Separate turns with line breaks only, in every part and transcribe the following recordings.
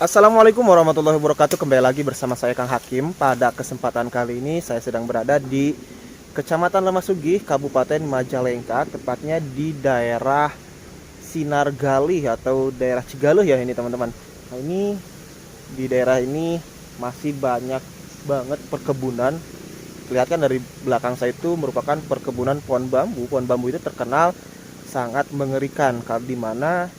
Assalamualaikum warahmatullahi wabarakatuh. Kembali lagi bersama saya Kang Hakim. Pada kesempatan kali ini saya sedang berada di Kecamatan Lemahsugih, Kabupaten Majalengka, tepatnya di daerah Sinar Galih atau daerah Cigaluh ya ini teman-teman. Nah, ini di daerah ini masih banyak banget perkebunan. Kelihatan dari belakang saya itu merupakan perkebunan pohon bambu. Pohon bambu itu terkenal sangat mengerikan di mana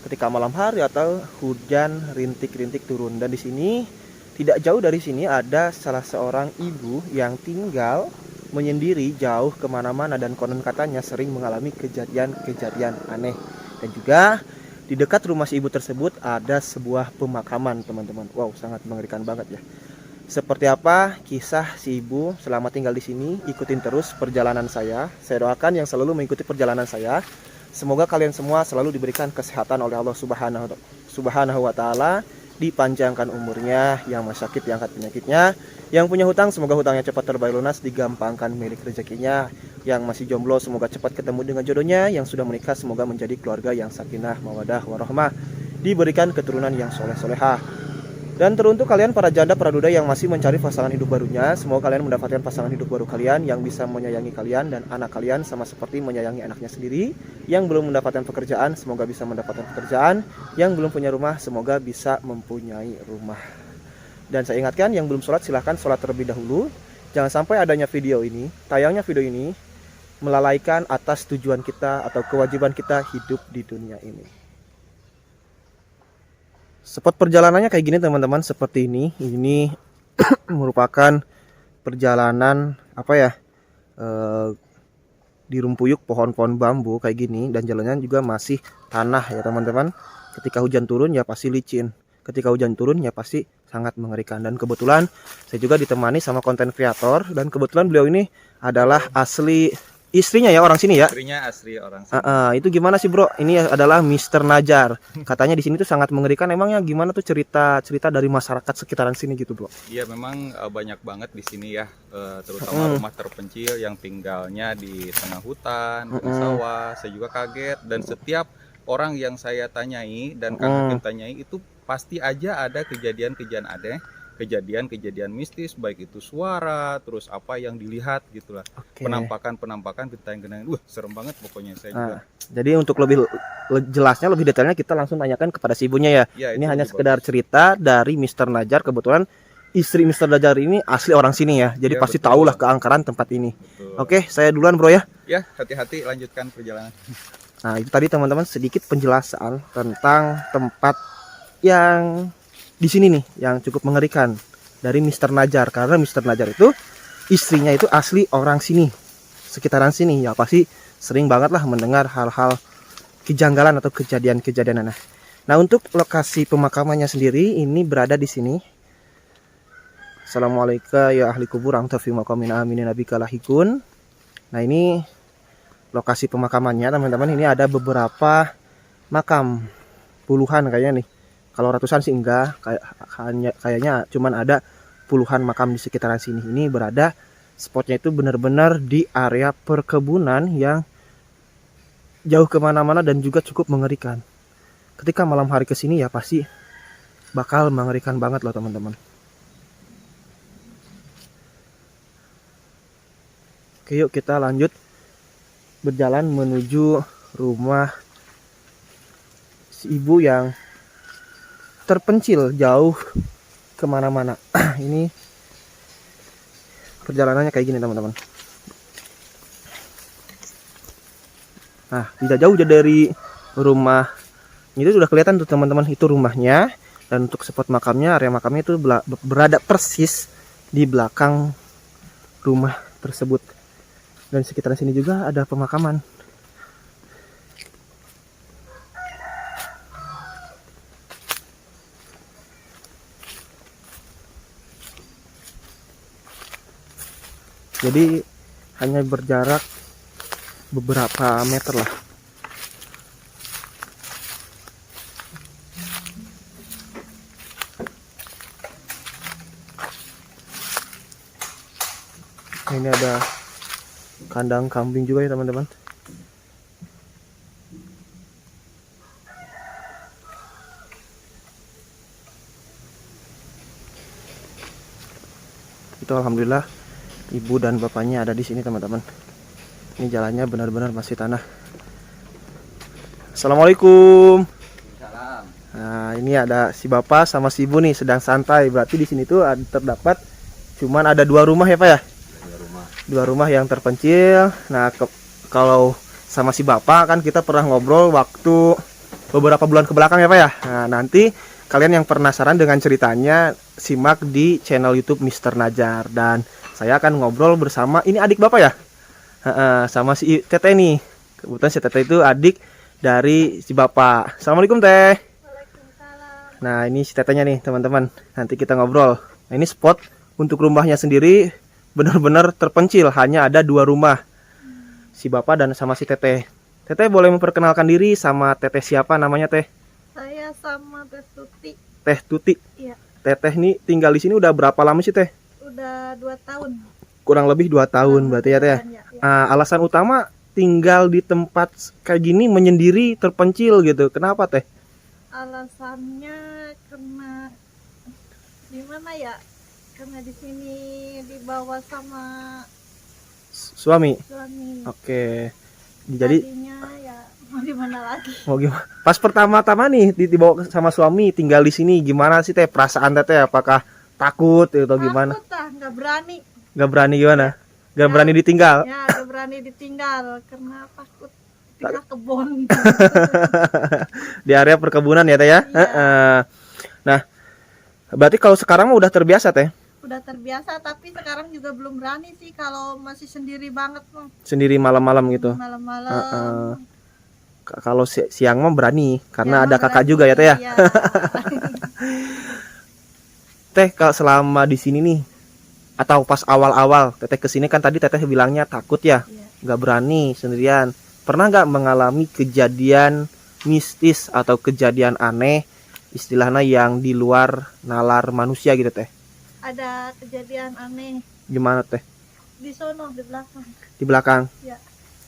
ketika malam hari atau hujan rintik-rintik turun. Dan di sini tidak jauh dari sini ada salah seorang ibu yang tinggal menyendiri jauh kemana-mana dan konon katanya sering mengalami kejadian-kejadian aneh. Dan juga di dekat rumah si ibu tersebut ada sebuah pemakaman teman-teman. Wow, sangat mengerikan banget ya. Seperti apa kisah si ibu selama tinggal di sini? Ikutin terus perjalanan saya. Saya doakan yang selalu mengikuti perjalanan saya. Semoga kalian semua selalu diberikan kesehatan oleh Allah Subhanahu wa taala, dipanjangkan umurnya, yang masih sakit diangkat penyakitnya, yang punya hutang semoga hutangnya cepat terbayar lunas, digampangkan milik rezekinya, yang masih jomblo semoga cepat ketemu dengan jodohnya, yang sudah menikah semoga menjadi keluarga yang sakinah, mawadah, warahmah, diberikan keturunan yang soleh-solehah. Dan teruntuk kalian para janda praduda yang masih mencari pasangan hidup barunya, semoga kalian mendapatkan pasangan hidup baru kalian yang bisa menyayangi kalian dan anak kalian sama seperti menyayangi anaknya sendiri. Yang belum mendapatkan pekerjaan, semoga bisa mendapatkan pekerjaan. Yang belum punya rumah, semoga bisa mempunyai rumah. Dan saya ingatkan, yang belum sholat silahkan sholat terlebih dahulu. Jangan sampai adanya tayangnya video ini, melalaikan atas tujuan kita atau kewajiban kita hidup di dunia ini. Spot perjalanannya kayak gini teman-teman, seperti ini. Ini merupakan perjalanan apa ya? Di rumpuyuk pohon-pohon bambu kayak gini, dan jalannya juga masih tanah ya teman-teman. Ketika hujan turun ya pasti licin. Ketika hujan turun ya pasti sangat mengerikan. Dan kebetulan saya juga ditemani sama konten kreator, dan kebetulan beliau ini adalah asli istrinya ya, orang sini ya.
Istrinya asli orang sini.
Itu gimana sih bro? Ini adalah Mister Najar. Katanya di sini tuh sangat mengerikan. Emangnya gimana tuh cerita dari masyarakat sekitaran sini gitu bro?
Iya memang banyak banget di sini ya, terutama rumah terpencil yang tinggalnya di tengah hutan, di sawah. Saya juga kaget, dan setiap orang yang saya tanyai dan Kang Hakim tanyai itu pasti aja ada kejadian-kejadian aneh, kejadian-kejadian mistis, baik itu suara, terus apa yang dilihat gitulah.
Oke.
Penampakan gentayangan, serem banget pokoknya saya juga.
Jadi untuk lebih jelasnya, lebih detailnya kita langsung tanyakan kepada si ibunya ya.
Ya,
ini hanya sekedar cerita dari Mister Najar. Kebetulan istri Mister Najar ini asli orang sini ya. Jadi
ya,
pasti
betul.
tahulah keangkaran tempat ini.
Betul.
Oke, saya duluan bro ya.
Ya, hati-hati lanjutkan perjalanan.
Nah, itu tadi teman-teman sedikit penjelasan tentang tempat yang di sini nih yang cukup mengerikan dari Mister Najar. Karena Mister Najar itu istrinya itu asli orang sini, sekitaran sini ya, pasti sering banget lah mendengar hal-hal kejanggalan atau kejadian-kejadian aneh. Nah, untuk lokasi pemakamannya sendiri ini berada di sini. Assalamualaikum ya ahli kubur angtafi maqamin aminin nabika lahikun. Nah, ini lokasi pemakamannya teman-teman. Ini ada beberapa makam, puluhan kayaknya nih. Kalau ratusan sih enggak, kayaknya cuman ada puluhan makam di sekitaran sini. Ini berada spotnya itu benar-benar di area perkebunan yang jauh kemana-mana dan juga cukup mengerikan. Ketika malam hari kesini ya pasti bakal mengerikan banget loh teman-teman. Oke, yuk kita lanjut berjalan menuju rumah si ibu yang terpencil jauh kemana-mana. Ini perjalanannya kayak gini teman-teman. Nah, tidak jauh dari rumah itu sudah kelihatan tuh teman-teman, itu rumahnya. Dan untuk spot makamnya, area makamnya itu berada persis di belakang rumah tersebut. Dan sekitar sini juga ada pemakaman. Jadi hanya berjarak beberapa meter lah. Ini ada kandang kambing juga ya teman-teman. itu alhamdulillah ibu dan bapaknya ada di sini teman-teman. Ini jalannya benar-benar masih tanah. Assalamualaikum. Nah, ini ada si bapak sama si ibu nih sedang santai. Berarti di sini tuh terdapat cuman ada 2 rumah ya Pak ya? 2 rumah yang terpencil. Nah, kalau sama si bapak kan kita pernah ngobrol waktu beberapa bulan ke belakang ya Pak ya. Nah, nanti kalian yang penasaran dengan ceritanya simak di channel YouTube Mr. Najar, dan saya akan ngobrol bersama ini adik bapak ya, sama si Teteh nih. Kebetulan si Teteh itu adik dari si bapak. Assalamualaikum Teh.
Waalaikumsalam.
Nah, ini si Tetehnya nih teman-teman. Nanti kita ngobrol. Nah, ini spot untuk rumahnya sendiri benar-benar terpencil, hanya ada 2 rumah. Si bapak dan sama si Teteh. Teteh boleh memperkenalkan diri sama Teteh siapa namanya Teh?
Saya sama Teh Tuti.
Teh Tuti.
Iya,
Teteh nih tinggal di sini udah berapa lama sih Teh?
udah 2 tahun.
Kurang lebih 2 tahun berarti ya Teh.
Ya, ya.
Alasan utama tinggal di tempat kayak gini menyendiri terpencil gitu. Kenapa Teh?
Alasannya karena gimana ya? Karena di sini dibawa sama
Suami.
suami.
Oke. Jadi
Tadinya ya mau gimana lagi?
mau gimana? Pas pertama-tama nih dibawa sama suami tinggal di sini, gimana sih Teh perasaan Teteh? Apakah takut atau gimana?
Takut lah, nggak berani.
Gak berani gimana? Gak berani ditinggal.
Ya, nggak berani ditinggal karena takut tinggal kebun.
Di area perkebunan ya Teh ya.
Iya.
Nah, berarti kalau sekarang mah udah terbiasa Teh.
Udah terbiasa, tapi sekarang juga belum berani sih kalau masih sendiri banget mah.
Sendiri malam-malam gitu.
Malam-malam.
Kalau siang mah berani karena
Ya,
ada kakak juga ya Teh ya.
Iya.
Teh kalau selama di sini nih atau pas awal-awal Teteh kesini kan tadi Teteh bilangnya takut ya,
Iya.
nggak berani sendirian. Pernah nggak mengalami kejadian mistis atau kejadian aneh, istilahnya yang di luar nalar manusia gitu Teh?
Ada kejadian aneh
Gimana Teh?
di sono di belakang.
Di belakang?
Ya.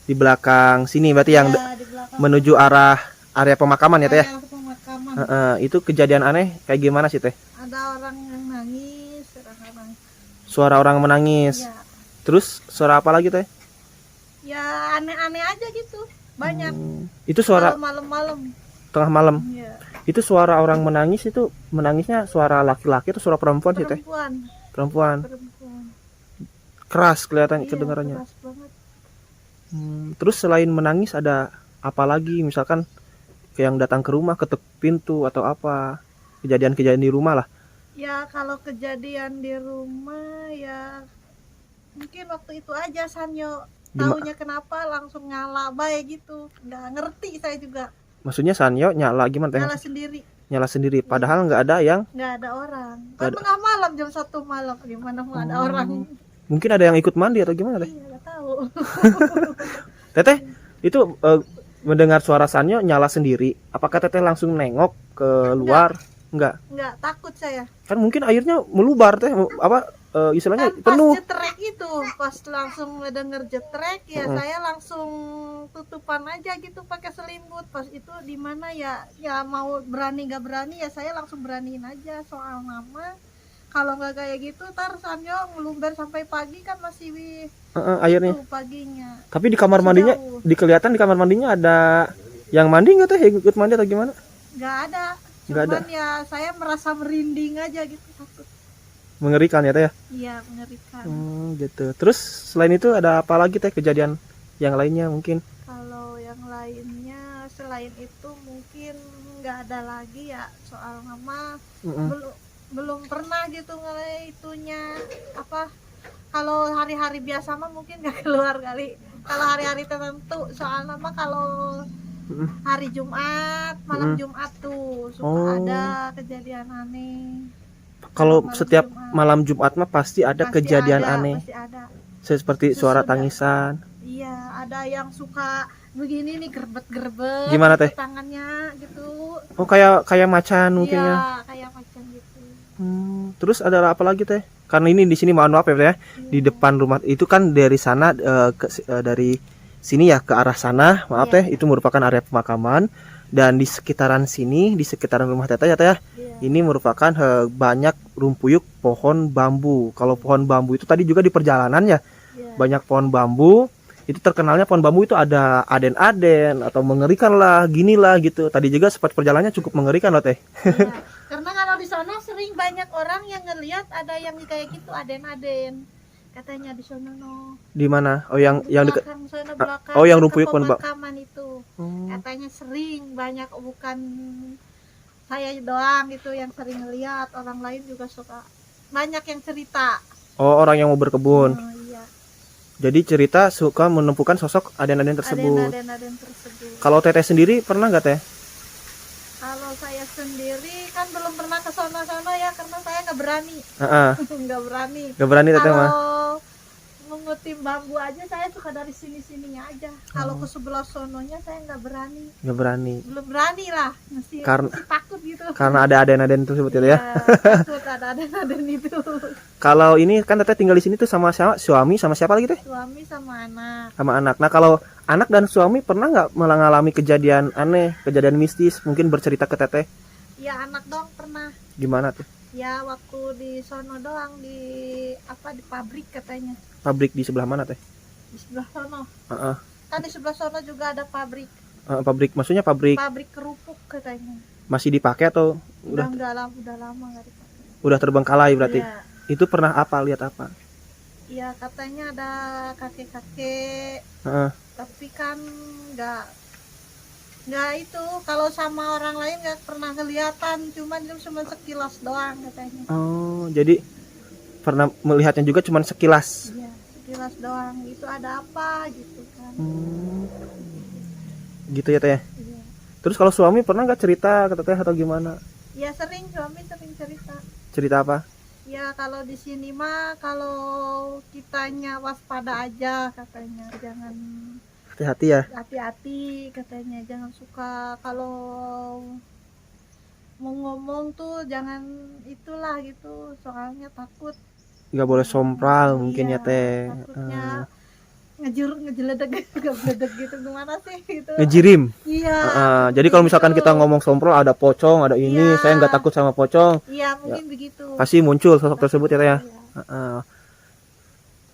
Di belakang sini berarti yang
Ya, di belakang.
menuju arah area pemakaman ya Teh ya?
Area pemakaman.
Itu kejadian aneh kayak gimana sih Teh?
Ada orang yang nangis, orang-orang.
Suara orang menangis.
Ya.
Terus suara apa lagi Teh?
Ya aneh-aneh aja gitu. Banyak.
Itu suara
Kalau malam-malam.
tengah malam.
Ya.
Itu suara orang menangis, itu menangisnya suara laki-laki atau suara perempuan sih Teh?
Perempuan.
Perempuan.
Perempuan.
Keras kelihatan
Iya,
kedengarannya.
keras banget.
Terus selain menangis ada apa lagi? Misalkan kayak yang datang ke rumah, ketuk pintu atau apa? Kejadian-kejadian di rumah lah.
Ya kalau kejadian di rumah ya mungkin waktu itu aja Sanyo taunya kenapa langsung nyala baik gitu, nggak ngerti saya juga.
Maksudnya Sanyo nyala gimana Teh?
Nyala sendiri,
Nyala sendiri. Padahal nggak ada yang.
nggak ada orang.
Nggak
Kan
ada.
tengah malam jam 1 malam, gimana mau ada orang?
Mungkin ada yang ikut mandi atau gimana Teh?
Iya nggak tahu.
Teteh itu mendengar suara Sanyo nyala sendiri. Apakah Teteh langsung nengok ke luar? Enggak.
Nggak takut saya.
Kan mungkin airnya melubar Teh. Istilahnya
Kan pas
penuh.
jetrek itu, pas langsung ngedenger jetrek ya saya langsung tutupan aja gitu pakai selimut. Pas itu di mana ya mau berani nggak berani ya saya langsung beraniin aja soal nama. Kalau nggak kayak gitu tar Sanyo ngelumber sampai pagi kan masih
Airnya.
tuh paginya.
Tapi di kamar
Masih
mandinya,
jauh.
kelihatan di kamar mandinya ada yang mandi nggak Teh? Ikut mandi atau gimana?
Nggak ada.
Nggak
Cuman ya saya merasa merinding aja gitu takut.
Mengerikan ya Teh ya?
Iya mengerikan.
Gitu. Terus selain itu ada apa lagi Teh kejadian yang lainnya mungkin?
Kalau yang lainnya selain itu mungkin nggak ada lagi ya soal nama. Belum pernah gitu ngeliat itunya apa. Kalau hari-hari biasa mah mungkin nggak keluar kali. Kalau hari-hari tertentu soal nama kalau hari Jumat malam Jumat tuh suka ada kejadian aneh.
Kalau
Malam
setiap
Jumat.
malam Jumat mah pasti ada
Pasti
kejadian
ada,
aneh.
pasti ada.
Seperti suara
Sesudah.
tangisan.
Iya, ada yang suka begini nih gerbet-gerbet
Gimana, Teh?
tangannya gitu.
Oh kayak macan mungkin ya.
Iya, kayak macam gitu.
Terus ada apa lagi Teh? Karena ini di sini mohon maaf ya Teh, di depan rumah itu kan dari sana dari sini ya ke arah sana, maaf
Iya.
Teh, itu merupakan area pemakaman, dan di sekitaran sini, di sekitaran rumah Teteh ya Teh ya,
Iya.
Ini merupakan banyak rumpuyuk pohon bambu. Kalau pohon bambu itu tadi juga di perjalanan ya,
Iya.
banyak pohon bambu. Itu terkenalnya pohon bambu itu ada aden-aden atau mengerikan lah, gini lah gitu. Tadi juga sempat perjalanannya cukup mengerikan loh teh.
Iya. Karena kalau di sana sering banyak orang yang ngelihat ada yang kayak gitu aden-aden. Katanya di sana no.
Di mana? Oh yang dekat.
Belakang sana belakang.
Oh, yang
dekat
rumpuyuk pohon
pemakaman itu. Katanya sering banyak, bukan saya doang gitu yang sering ngelihat, orang lain juga suka banyak yang cerita.
Oh, orang yang mau berkebun.
Oh, iya.
Jadi cerita suka menemukan sosok aden-aden tersebut.
Aden-aden tersebut.
Kalau teteh sendiri pernah nggak teh?
Kalau saya sendiri kan belum pernah ke sono-sono ya, karena saya nggak berani.
Heeh.
Nggak berani.
Nggak berani teteh mah.
Kalau mengutim bambu aja saya suka dari sini-sininya aja. Kalau ke sebelah sononya saya nggak berani.
Nggak berani.
Belum berani lah, masih takut gitu.
Karena ada aden-aden tersebut ya.
Iya, takut ada aden-aden itu.
Kalau ini kan teteh tinggal di sini tuh sama suami sama siapa lagi teh?
Suami sama anak.
Sama anak. Nah kalau anak dan suami pernah nggak mengalami kejadian aneh, kejadian mistis, mungkin bercerita ke teteh?
Ya anak dong pernah.
Gimana tuh?
Ya waktu di sono doang, di pabrik katanya.
Pabrik di sebelah mana teh?
Di sebelah sono.
Heeh.
Kan di sebelah sono juga ada pabrik.
Pabrik maksudnya pabrik
Pabrik kerupuk katanya.
masih dipakai atau
Udah
udah
lama nggak dipakai.
udah terbengkalai berarti?
Iya.
Itu pernah apa? Lihat apa?
Ya katanya ada kakek-kakek,
Heeh.
tapi kan nggak itu, kalau sama orang lain nggak pernah kelihatan, cuma sekilas doang katanya.
Oh, jadi pernah melihatnya juga cuman sekilas.
Iya, sekilas doang. Itu ada apa gitu kan.
Gitu ya teh.
Iya.
Terus kalau suami pernah nggak cerita ke teteh atau gimana?
Ya sering, suami sering cerita.
Cerita apa?
Ya kalau di sini mah kalau kitanya waspada aja katanya, jangan
Hati-hati ya.
hati-hati katanya, jangan suka kalau mau ngomong tuh jangan itulah gitu, soalnya takut.
Nggak boleh sompral mungkin ya
Iya,
teh.
takutnya ngejeledeg gitu, gimana sih gitu.
Ngejirim.
Iya.
Jadi kalau misalkan kita ngomong sompral ada pocong, ada ini,
Iya.
saya nggak takut sama pocong.
Iya mungkin begitu.
Pasti muncul sosok tersebut ya teh ya.
Iya.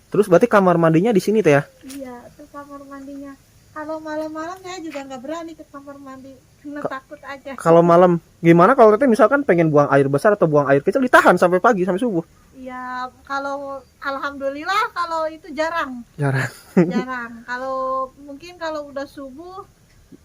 Terus berarti kamar mandinya di sini teh ya?
Iya, itu kamar mandinya. Kalau malam-malam saya juga nggak berani ke kamar mandi, karena takut aja.
Kalau malam gimana kalau teteh misalkan pengen buang air besar atau buang air kecil ditahan sampai pagi sampai subuh?
Ya kalau alhamdulillah kalau itu jarang.
Jarang.
Jarang. Kalau mungkin kalau udah subuh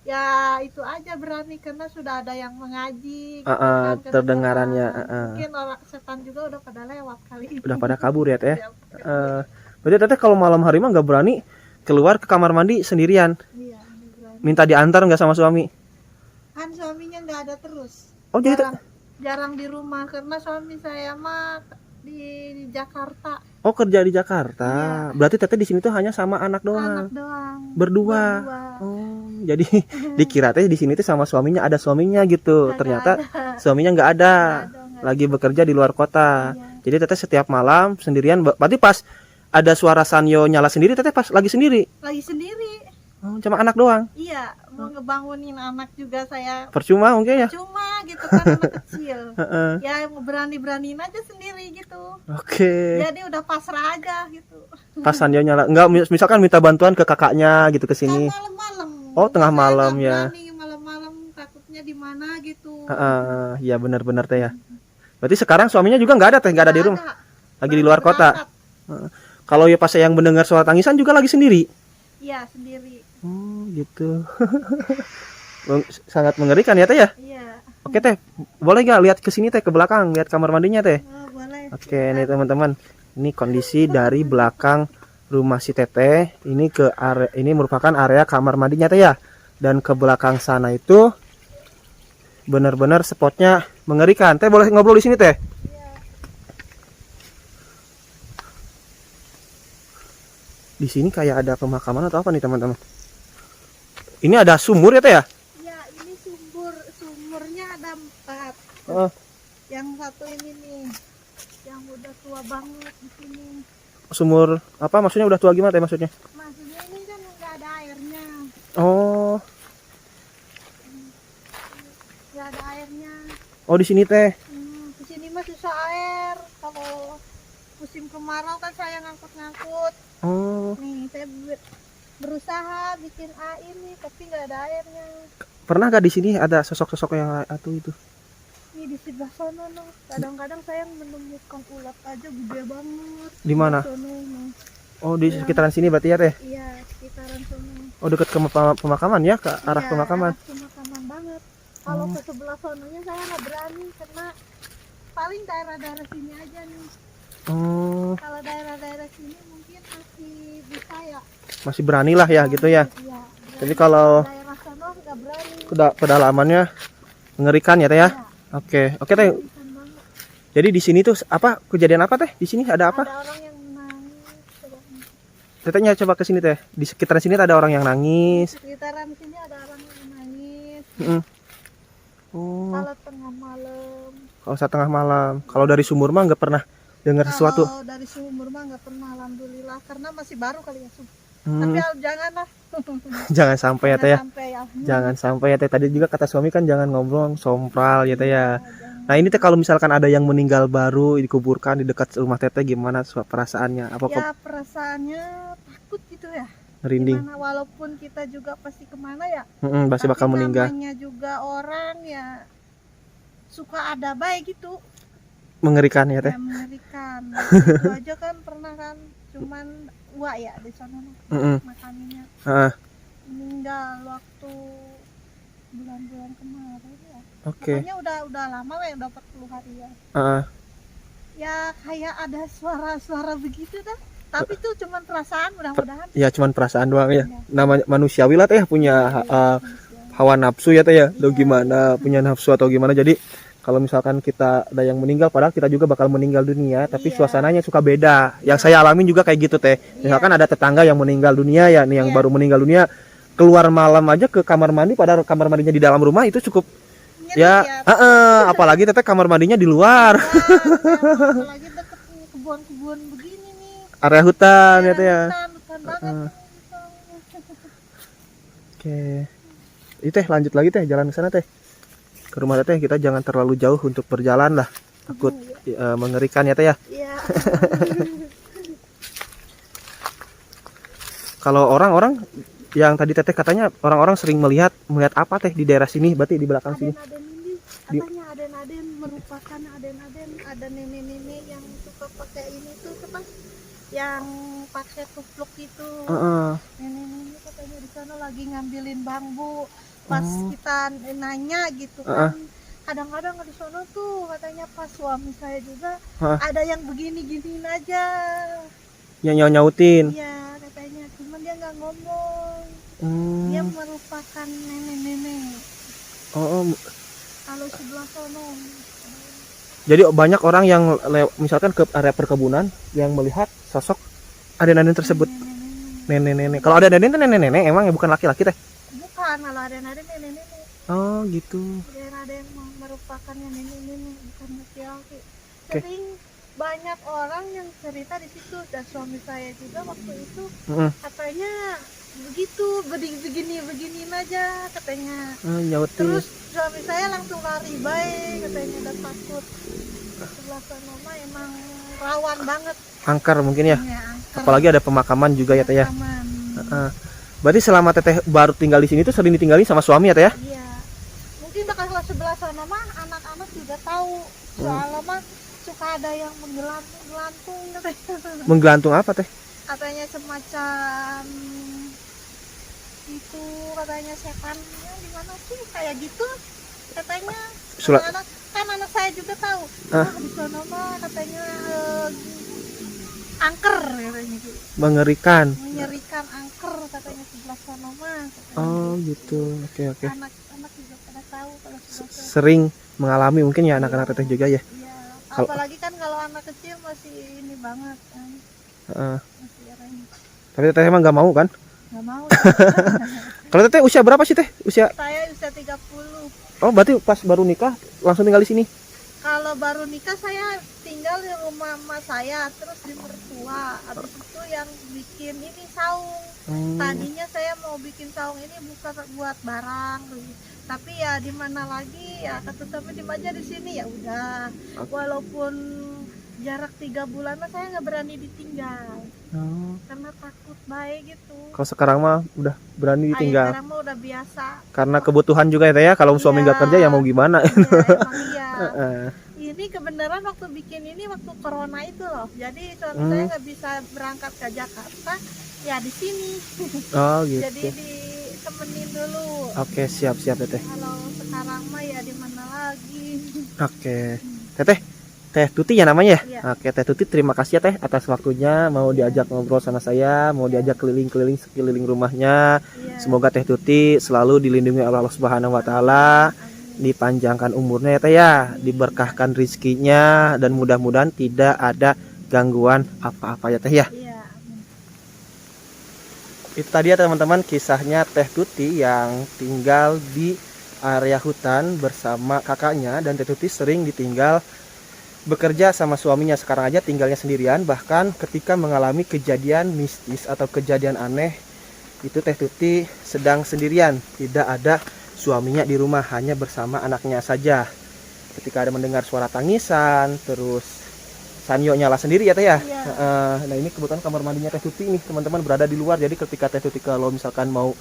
ya itu aja berani, karena sudah ada yang mengaji. Gitu kan,
terdengarannya.
Mungkin orang setan juga udah pada lewat kali.
Udah pada kabur ya teh.
Ya,
Berarti teteh kalau malam hari mah nggak berani keluar ke kamar mandi sendirian.
iya, berani.
Minta diantar nggak sama suami?
Kan suaminya nggak ada terus.
Oh jadi
Jarang di rumah, karena suami saya mah di Jakarta.
Oh kerja di Jakarta.
Iya.
Berarti teteh di sini tuh hanya sama anak doang.
Anak doang.
Berdua. Oh jadi dikira teh di sini tuh sama suaminya, ada suaminya gitu.
Nggak
Ternyata
ada.
suaminya nggak ada.
Nggak ada.
Lagi bekerja di luar kota.
Iya.
Jadi teteh setiap malam sendirian. Berarti pas ada suara sanyo nyala sendiri, teteh pas lagi sendiri.
Lagi sendiri.
Oh, cuma anak doang.
Iya, mau ngebangunin anak juga saya
Percuma mungkin ya.
cuma gitu kan, anak kecil.
Heeh.
Ya mau berani-beraniin aja sendiri gitu.
Oke.
Jadi udah pasrah aja gitu.
Pas sanyo nyala, enggak misalkan minta bantuan ke kakaknya gitu ke
Kan
sini.
malam-malam.
Oh, tengah
Saya
malam
nggak
ya.
berani malam-malam, takutnya di mana gitu.
Iya benar-benar teh ya. Berarti sekarang suaminya juga nggak ada teh, nggak ada di
Nggak
rumah.
ada.
Lagi di luar kota.
Berangkat.
Kalau ya pas yang mendengar suara tangisan juga lagi sendiri.
Iya, sendiri.
Oh, gitu. Sangat mengerikan ya teh ya.
Iya.
Oke teh, boleh nggak lihat ke sini teh, ke belakang, lihat kamar mandinya teh.
Oh, boleh.
Oke, nih teman-teman. Ini kondisi dari belakang rumah si Teteh. Ini ini merupakan area kamar mandinya teh ya. Dan ke belakang sana itu benar-benar spotnya mengerikan. Teh boleh ngobrol di sini teh? Di sini kayak ada pemakaman atau apa nih teman-teman? Ini ada sumur ya teh ya?
Iya, ini sumurnya ada 4.
Oh,
Yang satu ini nih, yang udah tua banget di sini.
sumur apa? Maksudnya udah tua gimana teh maksudnya?
Maksudnya ini kan nggak ada airnya,
Oh,
nggak ada airnya.
oh di sini teh.
musim kemarau kan saya ngangkut-ngangkut.
Oh,
Nih saya berusaha bikin air nih, tapi nggak ada airnya.
pernah gak di sini ada sosok-sosok yang itu?
Nih di sebelah sana noh. Kadang-kadang saya menemukan ulat aja gede banget.
Di mana?
Di sono, noh.
Oh, di sekitaran sini berarti ya teh?
Iya, sekitaran sono.
Oh, dekat ke pemakaman ya, ke arah
Iya,
pemakaman.
arah pemakaman banget. Kalau ke sebelah sononya saya nggak berani karena paling daerah-daerah sini aja nih.
Oh,
Kalau daerah-daerah sini mungkin masih bisa ya.
masih berani lah ya gitu ya.
Iya.
Jadi kalau
Daerah sono nggak berani.
kedalamannya mengerikan ya teh ya.
Iya,
Oke, oke teh.
mengerikan banget.
Jadi di sini tuh apa kejadian apa teh? Di sini ada apa?
Ada orang yang menangis.
Tetehnya coba ke sini teh. Di sekitaran sini ada orang yang nangis.
Sekitaran sini ada orang yang menangis.
Mm-mm. Oh,
Kalau tengah malam.
kalau saat tengah malam. Kalau dari sumur mah nggak pernah dengar sesuatu.
Kalau dari sumur mah nggak pernah, alhamdulillah, karena masih baru kali ya.
Hmm,
Tapi janganlah.
jangan sampai ya teh ya.
Sampai ya.
Jangan sampai ya teh. Tadi juga kata suami kan jangan ngobrol sompral ya teh ya.
Jangan.
Nah ini teh kalau misalkan ada yang meninggal baru dikuburkan di dekat rumah teteh gimana perasaannya? Apa kok
Ya perasaannya takut gitu ya.
merinding?
Gimana, walaupun kita juga pasti kemana ya.
Pasti bakal
Tapi
meninggal.
namanya juga orang ya suka ada baik gitu.
Mengerikan ya teh.
Ya mengerikan. Itu aja kan pernah kan, cuman wah ya di sana
Mm-mm.
makaminya
Ah,
meninggal waktu bulan-bulan kemarin ya.
Oke.
Pokoknya udah lama lah, yang udah 40 hari ya.
Ah,
Ya kayak ada suara-suara begitu dah. Tapi itu cuman perasaan, mudah-mudahan.
ya cuman perasaan doang ya.
Ya.
Namanya manusiawi lah teh ya, punya hawa nafsu ya teh ya. Atau
Iya.
gimana punya nafsu atau gimana. Jadi kalau misalkan kita ada yang meninggal, padahal kita juga bakal meninggal dunia, tapi
Iya.
suasananya suka beda. Yang saya alamin juga kayak gitu teh. Misalkan ada tetangga yang meninggal dunia ya, nih yang
Iya.
baru meninggal dunia, keluar malam aja ke kamar mandi, padahal kamar mandinya di dalam rumah itu cukup
Ngeri
ya. Apalagi teteh kamar mandinya di luar,
Apalagi deket kebun-kebun begini nih.
area hutan ya teh ya.
Hutan banget.
Oke. Itu teh lanjut lagi teh jalan ke sana teh. Ke rumah teteh kita jangan terlalu jauh untuk berjalan lah. Takut mengerikan ya teh ya.
Iya.
Kalau orang-orang yang tadi teteh katanya orang-orang sering melihat apa teh di daerah sini, berarti di belakang sini.
Aden-aden ini katanya aden-aden merupakan aden-aden, ada nenek-nenek yang suka pakai ini tuh apa? Yang pakai kupluk itu. Nenek-nenek katanya di sana lagi ngambilin bambu. Pas kita nanya gitu kan. Kadang-kadang di sana tuh katanya pas suami saya juga ada yang begini-giniin aja.
Yang nyautin.
Iya katanya, cuman dia nggak ngomong. Dia merupakan nenek-nenek.
Oh,
Kalau sebelah sono.
jadi banyak orang yang misalkan ke area perkebunan yang melihat sosok aden-aden tersebut, nenek-nenek. Kalau ada aden itu nenek-nenek emang ya, bukan laki-laki teh.
Bukan, kalau aden-aden nenek-nenek.
Oh, gitu.
Aden-aden merupakan nenek-nenek, bukan laki-laki.
Oke.
Sering banyak orang yang cerita di situ, dan suami saya juga waktu itu katanya begitu, begini aja katanya.
Nyautin.
Terus suami saya langsung lari baik katanya, udah takut. Sebelah sana mah emang rawan banget.
Angker mungkin ya.
Ya, angker.
Apalagi ada pemakaman juga ya teh ya.
Pemakaman.
Berarti selama teteh baru tinggal di sini tuh sering ditinggalin sama suami ya teh ya?
Iya. Mungkin kalau sebelah sana mah anak-anak juga tahu. Soalnya mah suka ada yang menggelantung katanya.
Menggelantung apa teh?
Katanya semacam itu, katanya setannya di mana sih kayak gitu katanya. Anak kan anak saya juga tahu. Di sana mah katanya angker katanya gitu.
Mengerikan.
Menyerikan angker katanya sebelah sana mah.
Oh gitu. Oke.
Anak-anak juga pada tahu kalau sebelah sana.
Sering mengalami mungkin ya anak-anak teteh juga ya.
Iya. Apalagi kan kalau anak kecil masih ini banget kan. Masih ini.
Tapi teteh emang nggak mau kan?
Nggak mau.
Kalau teteh usia berapa sih teh?
Saya usia 30.
Oh, berarti pas baru nikah langsung tinggal di sini.
Kalau baru nikah saya tinggal di rumah emak saya, terus di mertua. Habis itu yang bikin ini saung. Tadinya saya mau bikin saung ini bukan buat barang, tapi ya di mana lagi ya kata suami di aja di sini, ya udah. Walaupun jarak 3 bulan mah saya nggak berani ditinggal
Oh.
karena takut baik gitu.
Kalau sekarang mah udah berani ditinggal.
Sekarang mah udah biasa.
Karena kebutuhan juga ya Teh ya. Kalau suami nggak kerja ya mau gimana?
Iya, emang iya.
Heeh.
Ini kebenaran waktu bikin ini waktu corona itu loh. Jadi suami
Hmm.
saya nggak bisa berangkat ke Jakarta, ya di sini.
Oh gitu.
Jadi ditemenin dulu.
Oke, siap-siap ya Teh.
Kalau sekarang mah ya di mana lagi?
Oke. Teh Tuti ya namanya ya?
Iya.
Oke, Teh Tuti terima kasih ya Teh atas waktunya mau diajak ngobrol sama saya, mau diajak keliling-keliling sekeliling rumahnya.
Iya.
Semoga Teh Tuti selalu dilindungi oleh Allah Subhanahu wa taala,
Amin.
dipanjangkan umurnya ya Teh ya, diberkahkan rizkinya dan mudah-mudahan tidak ada gangguan apa-apa ya Teh ya.
Iya.
Itu tadi ya teman-teman kisahnya Teh Tuti yang tinggal di area hutan bersama kakaknya, dan Teh Tuti sering ditinggal bekerja sama suaminya. Sekarang aja tinggalnya sendirian, bahkan ketika mengalami kejadian mistis atau kejadian aneh itu Teh Tuti sedang sendirian, tidak ada suaminya di rumah, hanya bersama anaknya saja. Ketika ada mendengar suara tangisan, terus sanyo nyala sendiri ya Teh ya.
Iya.
Nah ini kebetulan kamar mandinya Teh Tuti nih teman-teman, berada di luar. Jadi ketika Teh Tuti kalau misalkan mau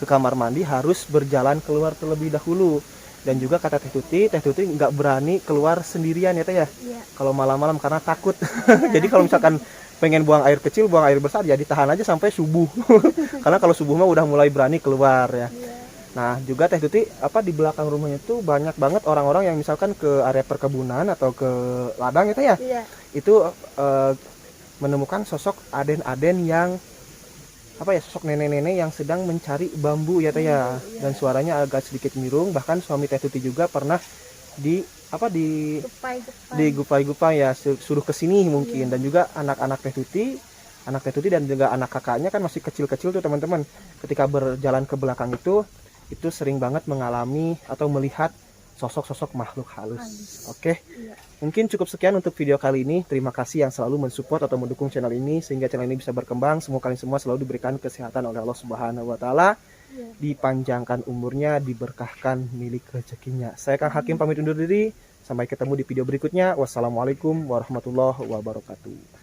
ke kamar mandi harus berjalan keluar terlebih dahulu. Dan juga kata Teh Tuti nggak berani keluar sendirian ya Teh ya.
Iya.
Kalau malam-malam karena takut. Jadi kalau misalkan pengen buang air kecil, buang air besar, ya ditahan aja sampai subuh. Karena kalau subuh mah udah mulai berani keluar ya.
Iya.
Nah juga Teh Tuti di belakang rumahnya tuh banyak banget orang-orang yang misalkan ke area perkebunan atau ke ladang ya Teh ya.
Iya.
Itu menemukan sosok aden-aden yang sosok nenek-nenek yang sedang mencari bambu ya Teh ya.
Iya.
Dan suaranya agak sedikit mirung, bahkan suami Teh Tuti juga pernah di gupai-gupai ya, suruh kesini mungkin. Dan juga anak Teh Tuti dan juga anak kakaknya kan masih kecil-kecil tuh teman-teman. Ketika berjalan ke belakang itu sering banget mengalami atau melihat sosok-sosok makhluk halus. Oke.
Iya.
Mungkin cukup sekian untuk video kali ini. Terima kasih yang selalu mensupport atau mendukung channel ini sehingga channel ini bisa berkembang. Semoga kalian semua selalu diberikan kesehatan oleh Allah Subhanahu wa taala,
Iya.
dipanjangkan umurnya, diberkahkan milik rezekinya. Saya Kang Hakim pamit undur diri. Sampai ketemu di video berikutnya. Wassalamualaikum warahmatullahi wabarakatuh.